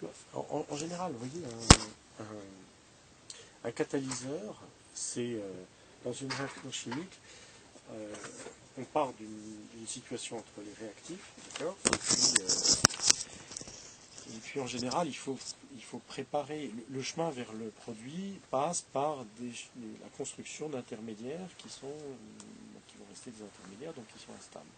vois, en général, vous voyez, un catalyseur, c'est dans une réaction chimique, on part d'une situation entre les réactifs, d'accord, et puis en général, il faut préparer. Le chemin vers le produit passe par la construction d'intermédiaires qui vont rester des intermédiaires, donc qui sont instables.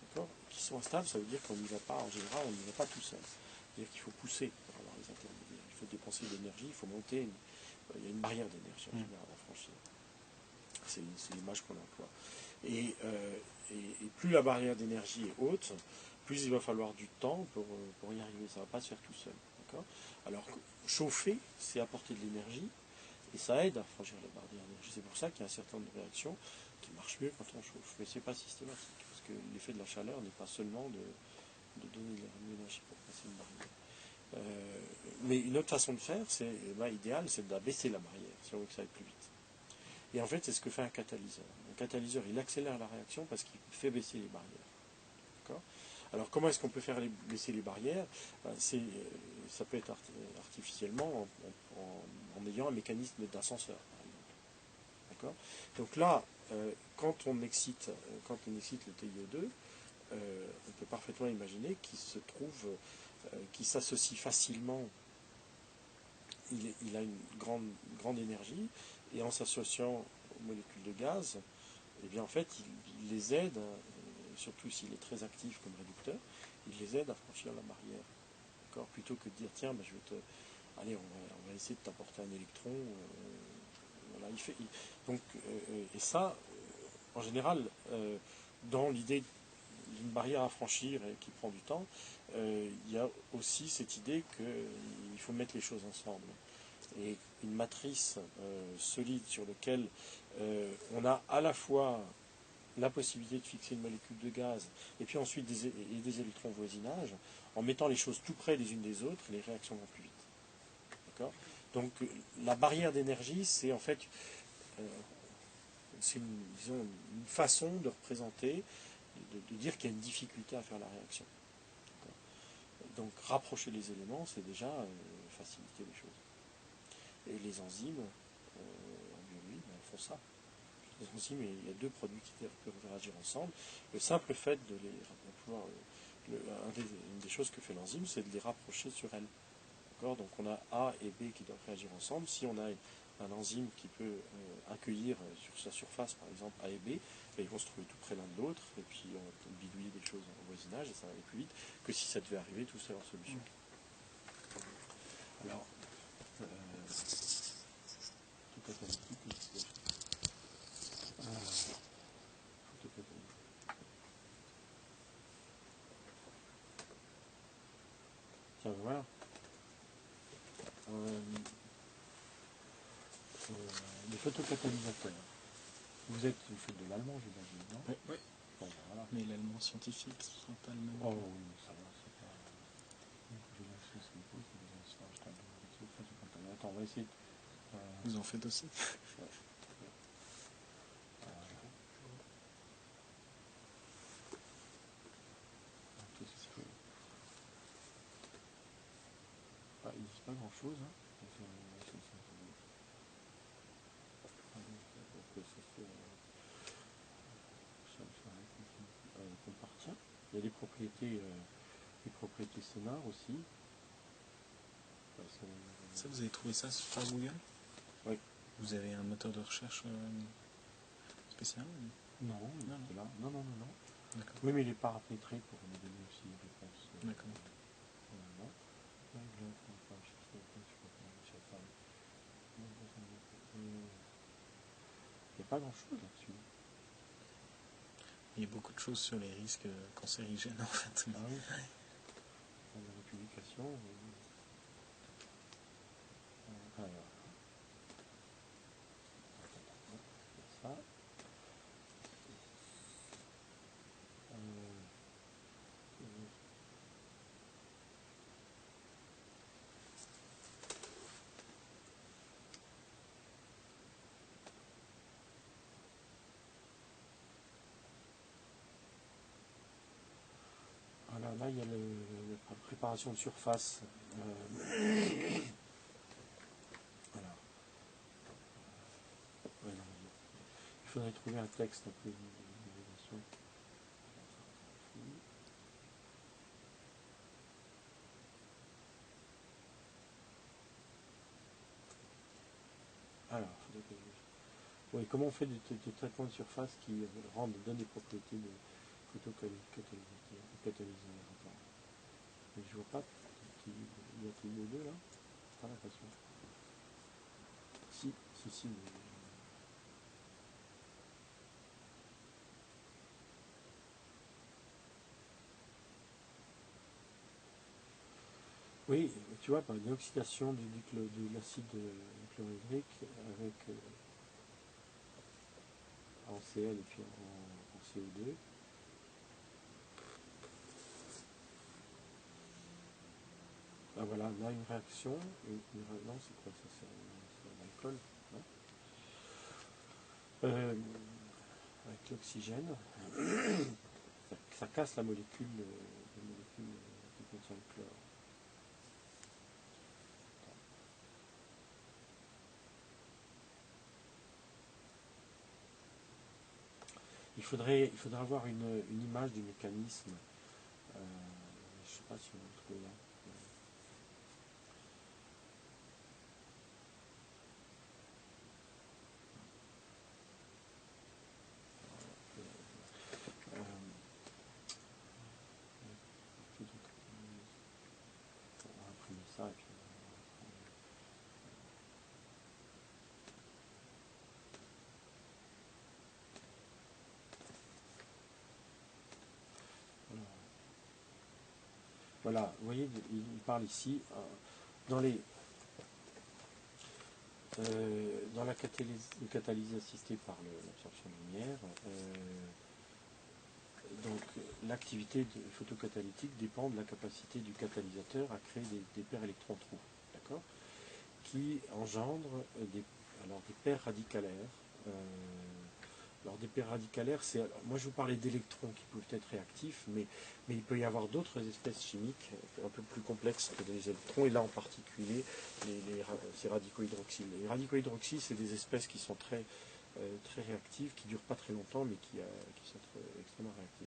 D'accord ? Qui sont instables, ça veut dire qu'on n'y va pas, en général, on n'y va pas tout seul. C'est-à-dire qu'il faut pousser pour avoir les intermédiaires. Il faut dépenser de l'énergie, il faut monter. Il y a une barrière d'énergie en général à franchir. C'est l'image qu'on emploie. Et plus la barrière d'énergie est haute, plus il va falloir du temps pour y arriver. Ça ne va pas se faire tout seul. D'accord ? Alors, chauffer, c'est apporter de l'énergie, et ça aide à franchir la barrière d'énergie. C'est pour ça qu'il y a un certain nombre de réactions qui marchent mieux quand on chauffe. Mais ce n'est pas systématique, parce que l'effet de la chaleur n'est pas seulement de donner de l'énergie pour passer une barrière. Mais une autre façon de faire, idéal, c'est d'abaisser la barrière, si on veut que ça aille plus vite. Et en fait, c'est ce que fait un catalyseur. Un catalyseur, il accélère la réaction parce qu'il fait baisser les barrières. D'accord ? Alors, comment est-ce qu'on peut faire baisser les barrières ? Ça peut être artificiellement en ayant un mécanisme d'ascenseur, par exemple. D'accord ? Donc là, quand on excite le TiO2, on peut parfaitement imaginer qu'il s'associe facilement. Il a une grande énergie, et en s'associant aux molécules de gaz, eh bien en fait, il les aide, surtout s'il est très actif comme réducteur, il les aide à franchir la barrière. D'accord ? Plutôt que de dire, tiens, allez, on va essayer de t'apporter un électron. Voilà, et ça, en général, dans l'idée d'une barrière à franchir et qui prend du temps, il y a aussi cette idée qu'il faut mettre les choses ensemble. Et une matrice solide sur laquelle on a à la fois la possibilité de fixer une molécule de gaz et puis ensuite des électrons au voisinage, en mettant les choses tout près les unes des autres, les réactions vont plus vite. D'accord ? Donc la barrière d'énergie, c'est en fait une façon de représenter, de dire qu'il y a une difficulté à faire la réaction. Donc rapprocher les éléments, c'est déjà faciliter les choses. Et les enzymes, en biologie, font ça. Les enzymes, il y a deux produits qui peuvent réagir ensemble. Le simple fait de une des choses que fait l'enzyme, c'est de les rapprocher sur elle. D'accord ? Donc on a A et B qui doivent réagir ensemble. Si on a un enzyme qui peut accueillir sur sa surface, par exemple, A et B, ils vont se trouver tout près l'un de l'autre, et puis on va peut-être bidouiller des choses en voisinage, et ça va aller plus vite que si ça devait arriver tout seul en solution. Alors, tiens, voilà. Les photocatalysateurs. Vous faites de l'allemand, j'imagine, non ? Oui. Oui. Bon, voilà. Mais l'allemand scientifique, ce ne sera pas le même. Oh oui, ça va, c'est pas. Je vais lancer ce qu'il faut, c'est des instants, je t'en attends, on va essayer. Vous en faites aussi. Ouais. Qu'est-ce que. Il ne dit pas grand-chose, hein. Compartient. Il y a des propriétés sonores aussi. Ça, vous avez trouvé ça sur Google ? Oui. Vous avez un moteur de recherche spécial ? Non, Non. Là. Non. D'accord. Oui, mais il n'est pas rapétré pour me donner aussi une réponse. D'accord. Non. Il n'y a pas grand-chose là-dessus. Il y a beaucoup de choses sur les risques cancérigènes, en fait. Ah oui. Dans la publication. Alors. Ça. Voilà, là, il y a la préparation de surface. Voilà. Ouais, non, il faudrait trouver un texte un peu de navigation. Alors, oui, comment on fait du traitement de surface qui donne des propriétés de catalyseur. Mais je vois pas. Il y a TiO2 là. Pas l'impression. Si. Oui, tu vois, par une oxydation de l'acide chlorhydrique avec en Cl et puis en CO2. Ah voilà, là une réaction. Non, c'est quoi ça? C'est l'alcool, non avec l'oxygène. Ça casse la molécule qui contient le chlore. Il faudrait avoir une image du mécanisme. Je ne sais pas si on le trouve là. On va imprimer ça et puis voilà, vous voyez, il parle ici dans la catalyse assistée par l'absorption de lumière. Donc l'activité photocatalytique dépend de la capacité du catalyseur à créer des paires électrons-trous, d'accord, qui engendrent des paires radicalaires. Alors des paires radicalaires, moi je vous parlais d'électrons qui peuvent être réactifs, mais il peut y avoir d'autres espèces chimiques un peu plus complexes que les électrons, et là en particulier ces radicaux-hydroxyles. Les radicaux-hydroxyles, c'est des espèces qui sont très réactives, qui ne durent pas très longtemps, mais qui sont extrêmement réactives.